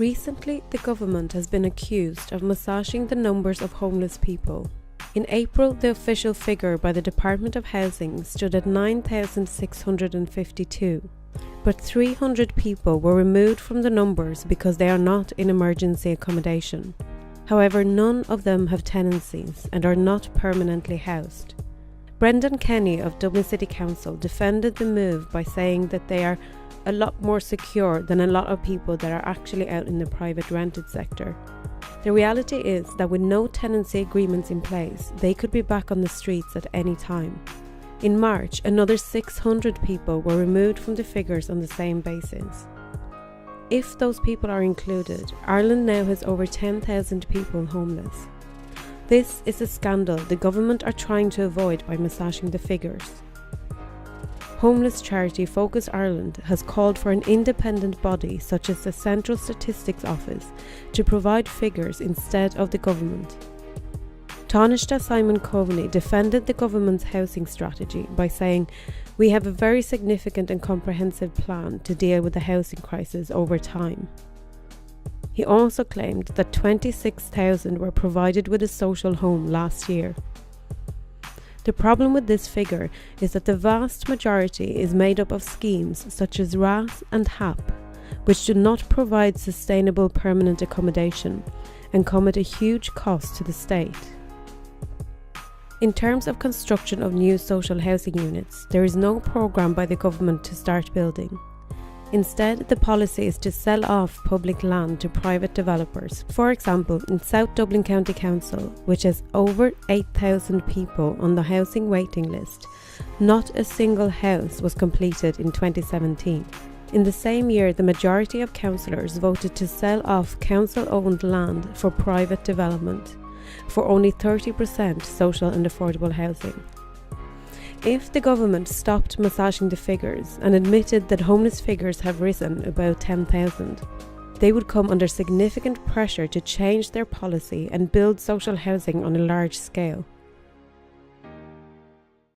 Recently, the government has been accused of massaging the numbers of homeless people. In April, the official figure by the Department of Housing stood at 9,652, but 300 people were removed from the numbers because they are not in emergency accommodation. However, none of them have tenancies and are not permanently housed. Brendan Kenny of Dublin City Council defended the move by saying that they are a lot more secure than a lot of people that are actually out in the private rented sector. The reality is that with no tenancy agreements in place, they could be back on the streets at any time. In March, another 600 people were removed from the figures on the same basis. If those people are included, Ireland now has over 10,000 people homeless. This is a scandal the government are trying to avoid by massaging the figures. Homeless charity Focus Ireland has called for an independent body such as the Central Statistics Office to provide figures instead of the government. Taoiseach Simon Coveney defended the government's housing strategy by saying, "We have a very significant and comprehensive plan to deal with the housing crisis over time." He also claimed that 26,000 were provided with a social home last year. The problem with this figure is that the vast majority is made up of schemes such as RAS and HAP, which do not provide sustainable permanent accommodation and come at a huge cost to the state. In terms of construction of new social housing units, there is no programme by the government to start building. Instead, the policy is to sell off public land to private developers. For example, in South Dublin County Council, which has over 8,000 people on the housing waiting list, not a single house was completed in 2017. In the same year, the majority of councillors voted to sell off council-owned land for private development, for only 30% social and affordable housing. If the government stopped massaging the figures and admitted that homeless figures have risen about 10,000, they would come under significant pressure to change their policy and build social housing on a large scale.